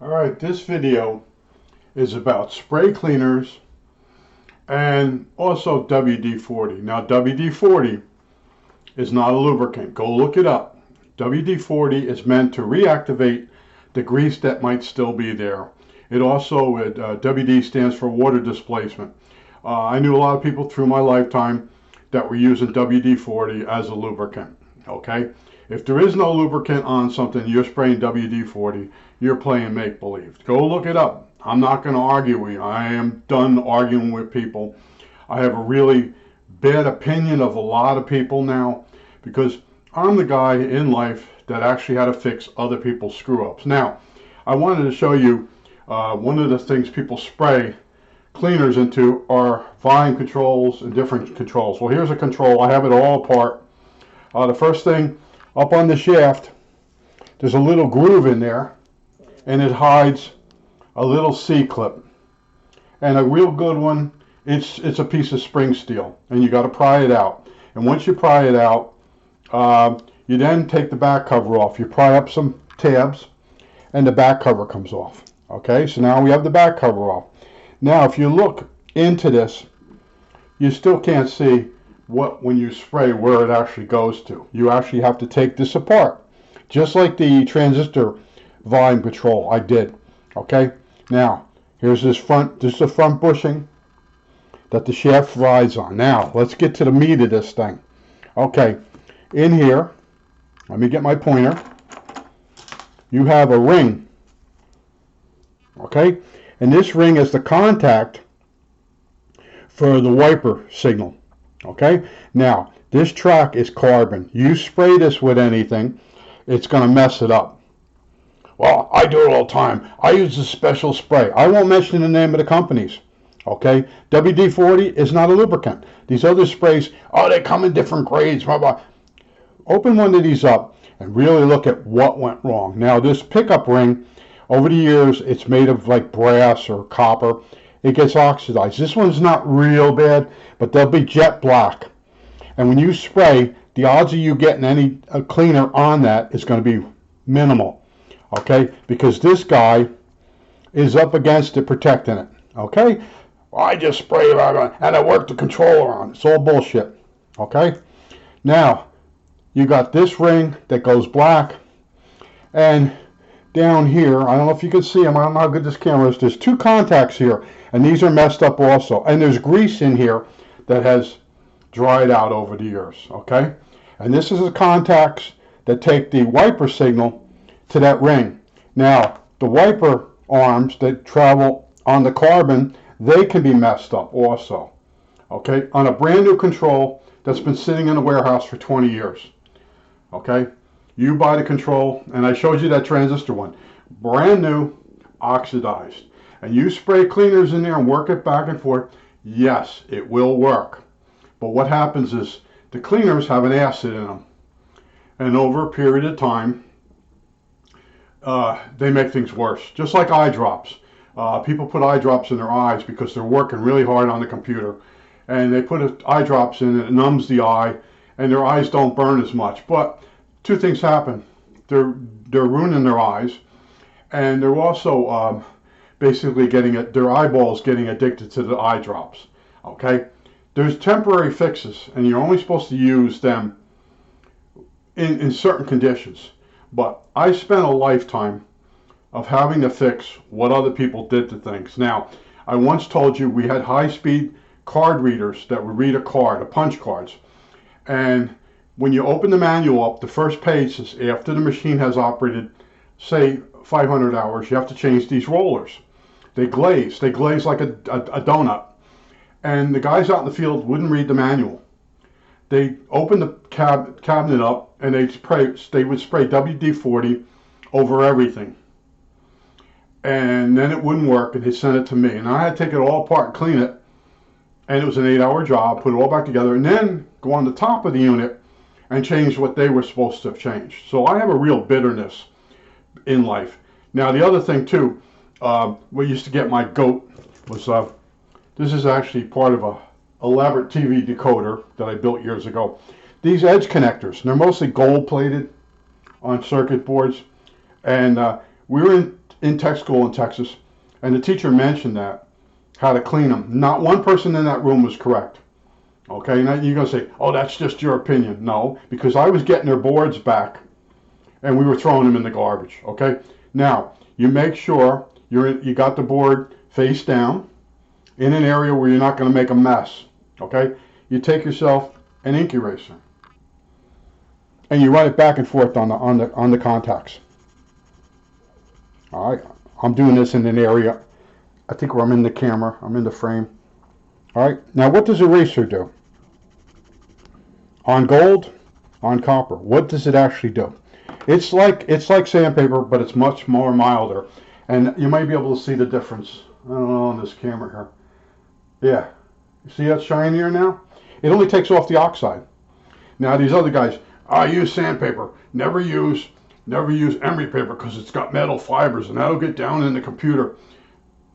Alright, this video is about spray cleaners and also WD-40. Now WD-40 is not a lubricant. Go look it up. WD-40 is meant to reactivate the grease that might still be there. It also, WD stands for water displacement. I knew a lot of people through my lifetime that were using WD-40 as a lubricant. Okay? If there is no lubricant on something, you're spraying WD-40, you're playing make-believe. Go look it up. I'm not going to argue with you. I am done arguing with people. I have a really bad opinion of a lot of people now because I'm the guy in life that actually had to fix other people's screw-ups. Now, I wanted to show you one of the things people spray cleaners into are volume controls and different controls. Well, here's a control. I have it all apart. The first thing, up on the shaft, there's a little groove in there, and it hides a little C-clip. And a real good one, it's a piece of spring steel, and you got to pry it out. And once you pry it out, you then take the back cover off. You pry up some tabs, and the back cover comes off. Okay, so now we have the back cover off. Now, if you look into this, you still can't see when you spray where it actually goes to. You actually have to take this apart, just like the transistor volume control I did. Okay, now here's this is the front bushing that the shaft rides on. Now let's get to the meat of this thing. Okay, in here, let me get my pointer. You have a ring. Okay, and this ring is the contact for the wiper signal. Okay, now this track is carbon. You spray this with anything, it's going to mess it up. Well, I do it all the time. I use a special spray. I won't mention the name of the companies. Okay, WD-40 is not a lubricant. These other sprays, oh, they come in different grades, blah, blah. Open one of these up and really look at what went wrong. Now, this pickup ring, over the years, it's made of like brass or copper. It gets oxidized. This one's not real bad, but they'll be jet black. And when you spray, the odds of you getting any cleaner on that is going to be minimal. Okay, because this guy is up against it, protecting it. Okay, well, I just sprayed it on and I worked the controller on it. It's all bullshit. Okay, now you got this ring that goes black, and down here, I don't know if you can see them, I don't know how good this camera is, there's two contacts here, and these are messed up also, and there's grease in here that has dried out over the years. Okay, and this is the contacts that take the wiper signal to that ring. Now, the wiper arms that travel on the carbon, they can be messed up also. Okay, on a brand new control that's been sitting in a warehouse for 20 years. Okay, you buy the control, and I showed you that transistor one, brand new, oxidized, and you spray cleaners in there and work it back and forth, yes, it will work. But what happens is the cleaners have an acid in them, and over a period of time, they make things worse. Just like eye drops. People put eye drops in their eyes because they're working really hard on the computer, and they put eye drops in, and it numbs the eye, and their eyes don't burn as much. But two things happen. They're ruining their eyes, and they're also basically getting their eyeballs getting addicted to the eye drops. Okay, there's temporary fixes, and you're only supposed to use them in certain conditions. But I spent a lifetime of having to fix what other people did to things. Now, I once told you we had high-speed card readers that would read a card, punch cards. And when you open the manual up, the first page says after the machine has operated, say, 500 hours, you have to change these rollers. They glaze like a donut. And the guys out in the field wouldn't read the manual. They opened the cabinet up, and they would spray WD-40 over everything. And then it wouldn't work, and they sent it to me. And I had to take it all apart and clean it. And it was an 8-hour job, put it all back together, and then go on the top of the unit and change what they were supposed to have changed. So I have a real bitterness in life. Now, the other thing, too, what used to get my goat was, this is actually part of a elaborate TV decoder that I built years ago. These edge connectors, they're mostly gold plated on circuit boards, and we were in in tech school in Texas, and the teacher mentioned that, how to clean them. Not one person in that room was correct. Okay, now you're going to say, oh, that's just your opinion. No, because I was getting their boards back, and we were throwing them in the garbage. Okay, now you make sure you got the board face down in an area where you're not going to make a mess. Okay, you take yourself an ink eraser and you run it back and forth on the contacts. All right, I'm doing this in an area, I think, where I'm in the camera, I'm in the frame. All right, now what does eraser do? On gold, on copper, what does it actually do? It's like sandpaper, but it's much more milder, and you might be able to see the difference. I don't know on this camera here. Yeah, you see that shinier now? It only takes off the oxide. Now these other guys, I use sandpaper. Never use emery paper because it's got metal fibers and that'll get down in the computer.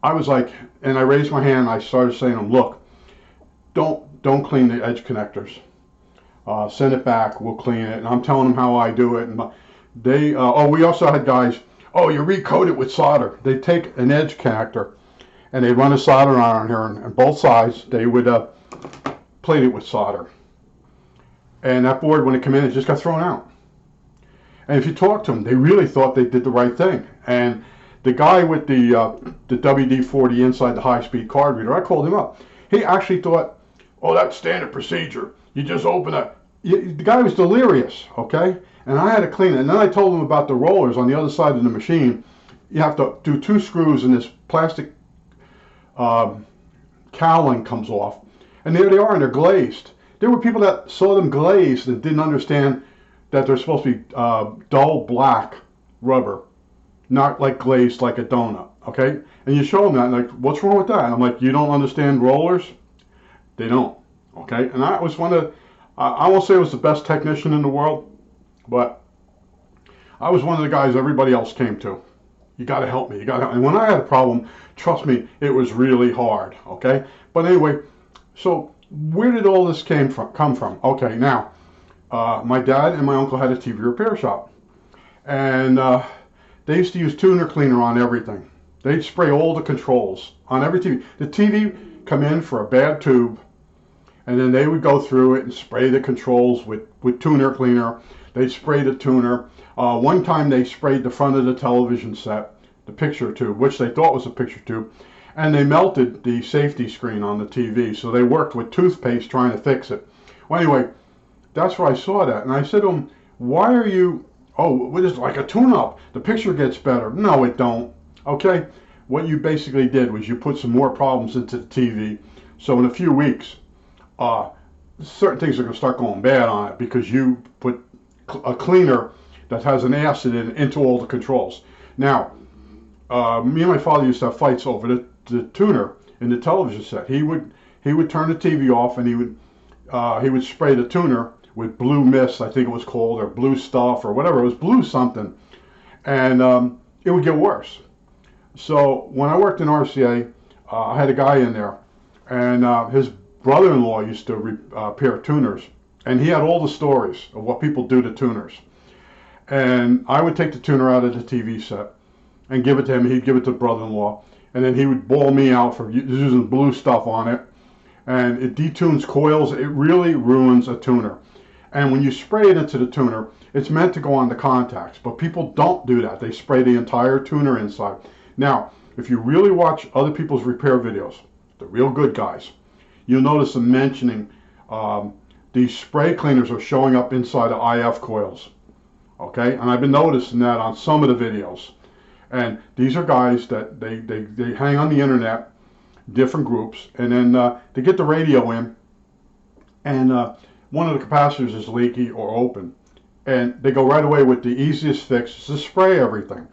I was like, and I raised my hand and I started saying to them, look, don't clean the edge connectors. Send it back, we'll clean it. And I'm telling them how I do it. And they, we also had guys, oh, you recoat it with solder. They take an edge connector and they run a solder iron here, and both sides, they would plate it with solder. And that board, when it came in, it just got thrown out. And if you talk to them, they really thought they did the right thing. And the guy with the WD-40 inside the high-speed card reader, I called him up. He actually thought, oh, that's standard procedure. You just open it. The guy was delirious, okay? And I had to clean it. And then I told him about the rollers on the other side of the machine. You have to do 2 screws and this plastic cowling comes off. And there they are, and they're glazed. There were people that saw them glazed and didn't understand that they're supposed to be dull black rubber, not like glazed like a donut, okay? And you show them that, and like, what's wrong with that? And I'm like, you don't understand rollers? They don't, okay? And I was one of, I won't say I was the best technician in the world, but I was one of the guys everybody else came to. You got to help me. You got to help me. And when I had a problem, trust me, it was really hard, okay? But anyway, so where did all this come from? Okay, now, my dad and my uncle had a TV repair shop. And they used to use tuner cleaner on everything. They'd spray all the controls on every TV. The TV come in for a bad tube, and then they would go through it and spray the controls with tuner cleaner. They'd spray the tuner. One time they sprayed the front of the television set, the picture tube, which they thought was a picture tube, and they melted the safety screen on the TV. So they worked with toothpaste trying to fix it. Well, anyway, that's where I saw that. And I said to them, why are you, oh, what is it, like a tune-up? The picture gets better. No, it don't. Okay? What you basically did was you put some more problems into the TV. So in a few weeks, certain things are going to start going bad on it because you put a cleaner that has an acid into all the controls. Now, me and my father used to have fights over the tuner in the television set. He would turn the TV off, and he would spray the tuner with blue mist, I think it was called, or blue stuff, or whatever. It was blue something, and it would get worse. So when I worked in RCA, I had a guy in there, and his brother-in-law used to repair tuners, and he had all the stories of what people do to tuners. And I would take the tuner out of the TV set and give it to him. He'd give it to brother-in-law, and then he would bawl me out for using blue stuff on it. And it detunes coils. It really ruins a tuner. And when you spray it into the tuner, it's meant to go on the contacts, but people don't do that. They spray the entire tuner inside. Now, if you really watch other people's repair videos, the real good guys, you'll notice them mentioning these spray cleaners are showing up inside of IF coils. Okay, and I've been noticing that on some of the videos. And these are guys that they hang on the internet, different groups, and then they get the radio in, and one of the capacitors is leaky or open, and they go right away with the easiest fix is to spray everything.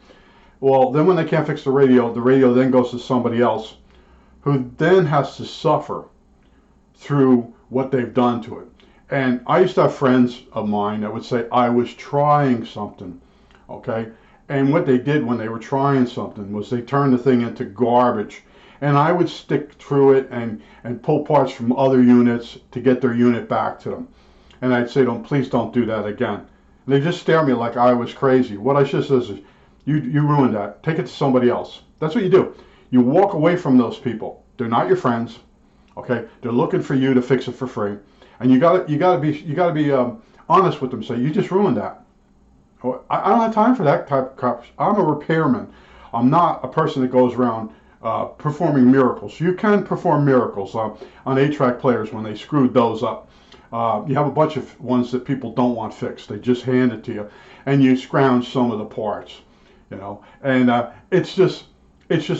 Well, then when they can't fix the radio then goes to somebody else, who then has to suffer through what they've done to it. And I used to have friends of mine that would say, I was trying something, okay? And what they did when they were trying something was they turned the thing into garbage. And I would stick through it and pull parts from other units to get their unit back to them. And I'd say to them, please don't do that again. And they just stare at me like I was crazy. What I should say is, You ruined that. Take it to somebody else. That's what you do. You walk away from those people. They're not your friends. Okay, they're looking for you to fix it for free, and you gotta be honest with them. Say you just ruined that. I don't have time for that type of crap. I'm a repairman. I'm not a person that goes around performing miracles. You can perform miracles on 8-track players when they screwed those up. You have a bunch of ones that people don't want fixed. They just hand it to you, and you scrounge some of the parts, you know. And it's just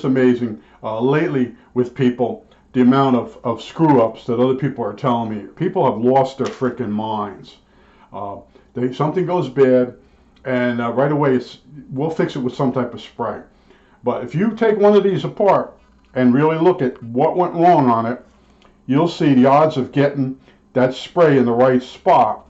amazing lately with people, the amount of screw ups that other people are telling me. People have lost their freaking minds. Something goes bad, and right away we'll fix it with some type of spray. But if you take one of these apart and really look at what went wrong on it, you'll see the odds of getting that spray in the right spot.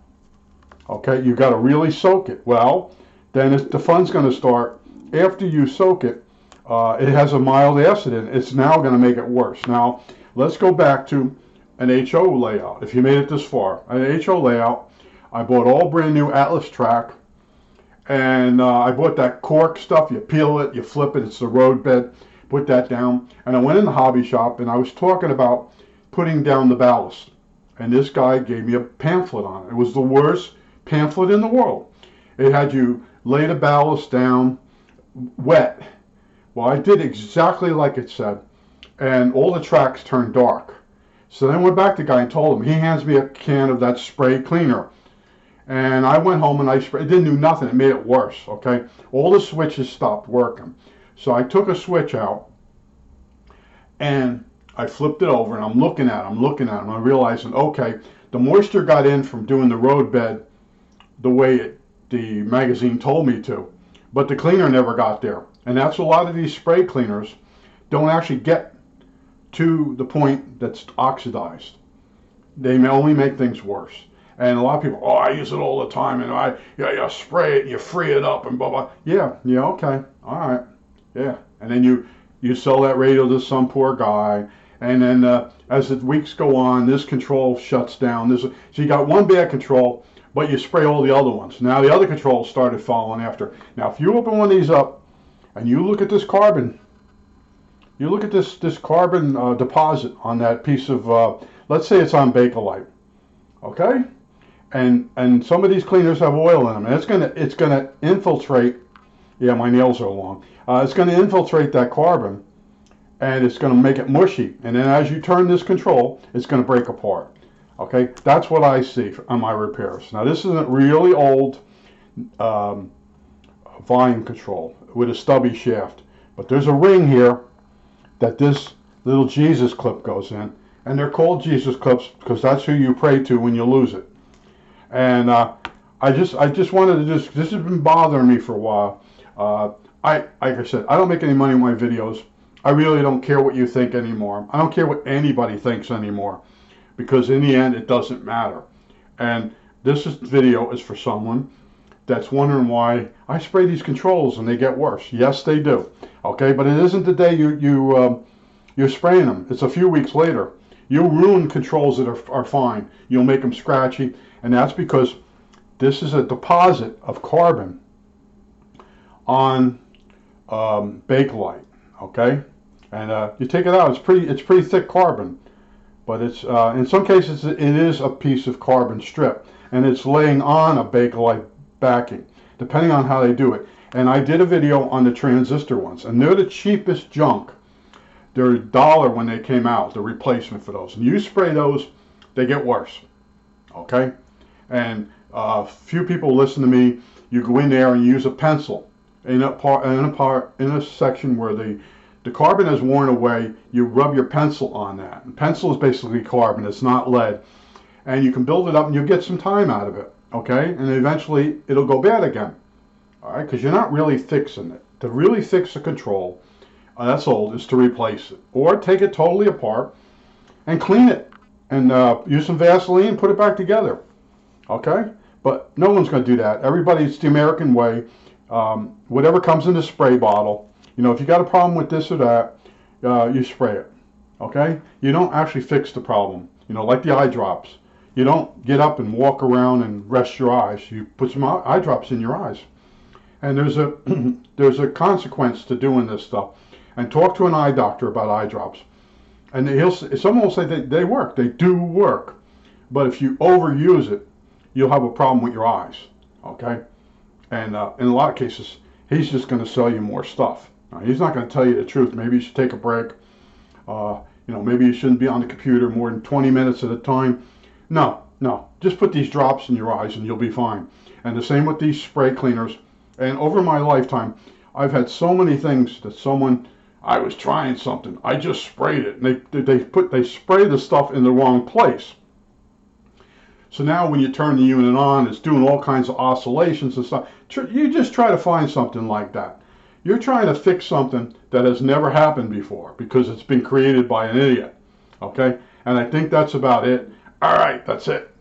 Okay, you got to really soak it. Well, then the fun's going to start after you soak it. It has a mild acid in it. It's now going to make it worse. Now, let's go back to an HO layout. If you made it this far, an HO layout, I bought all brand new Atlas track, and I bought that cork stuff. You peel it, you flip it, it's the road bed. Put that down, and I went in the hobby shop, and I was talking about putting down the ballast. And this guy gave me a pamphlet on it. It was the worst pamphlet in the world. It had you lay the ballast down wet. Well, I did exactly like it said, and all the tracks turned dark. So then I went back to the guy and told him. He hands me a can of that spray cleaner. And I went home and I sprayed. It didn't do nothing. It made it worse, okay? All the switches stopped working. So I took a switch out, and I flipped it over, and I'm looking at him. I'm realizing, okay, the moisture got in from doing the road bed the way the magazine told me to, but the cleaner never got there. And that's a lot of these spray cleaners don't actually get to the point that's oxidized. They may only make things worse. And a lot of people, oh, I use it all the time, and you spray it, and you free it up, and blah, blah. Yeah, okay, all right, yeah. And then you sell that radio to some poor guy, and then as the weeks go on, this control shuts down. So you got one bad control, but you spray all the other ones. Now the other controls started following after. Now if you open one of these up, and you look at this carbon, you look at this carbon deposit on that piece of, let's say it's on Bakelite, okay? And some of these cleaners have oil in them, and it's gonna infiltrate. Yeah, my nails are long. It's gonna infiltrate that carbon, and it's gonna make it mushy. And then as you turn this control, it's gonna break apart. Okay, that's what I see on my repairs. Now this is a really old volume control with a stubby shaft, but there's a ring here that this little Jesus clip goes in, and they're called Jesus clips because that's who you pray to when you lose it. And I just wanted to this has been bothering me for a while. Like I said, I don't make any money on my videos. I really don't care what you think anymore. I don't care what anybody thinks anymore, because in the end, it doesn't matter. And this video is for someone that's wondering why I spray these controls and they get worse. Yes, they do. Okay, but it isn't the day you're spraying them. It's a few weeks later. You'll ruin controls that are fine. You'll make them scratchy, and that's because this is a deposit of carbon on Bakelite. Okay, and you take it out. It's pretty thick carbon, but it's in some cases it is a piece of carbon strip, and it's laying on a Bakelite backing, depending on how they do it. And I did a video on the transistor ones, and they're the cheapest junk. They're $1 when they came out, the replacement for those. And you spray those, they get worse. Okay? And a few people listen to me. You go in there and use a pencil in a section where the carbon has worn away. You rub your pencil on that. And pencil is basically carbon. It's not lead. And you can build it up, and you'll get some time out of it. Okay? And eventually it'll go bad again. All right? Because you're not really fixing it. To really fix a control that's old is to replace it, or take it totally apart and clean it, and use some Vaseline, put it back together. Okay? But no one's going to do that. Everybody's the American way. Whatever comes in the spray bottle, you know, if you got a problem with this or that, you spray it. Okay? You don't actually fix the problem. You know, like the eye drops. You don't get up and walk around and rest your eyes. You put some eye drops in your eyes. And there's a there's a consequence to doing this stuff. And talk to an eye doctor about eye drops. And someone will say they work. They do work. But if you overuse it, you'll have a problem with your eyes. Okay? And in a lot of cases, he's just going to sell you more stuff. He's not going to tell you the truth. Maybe you should take a break. Maybe you shouldn't be on the computer more than 20 minutes at a time. No, no. Just put these drops in your eyes and you'll be fine. And the same with these spray cleaners. And over my lifetime, I've had so many things that I was trying something, I just sprayed it. And they spray the stuff in the wrong place. So now when you turn the unit on, it's doing all kinds of oscillations and stuff. You just try to find something like that. You're trying to fix something that has never happened before because it's been created by an idiot. Okay? And I think that's about it. All right, that's it.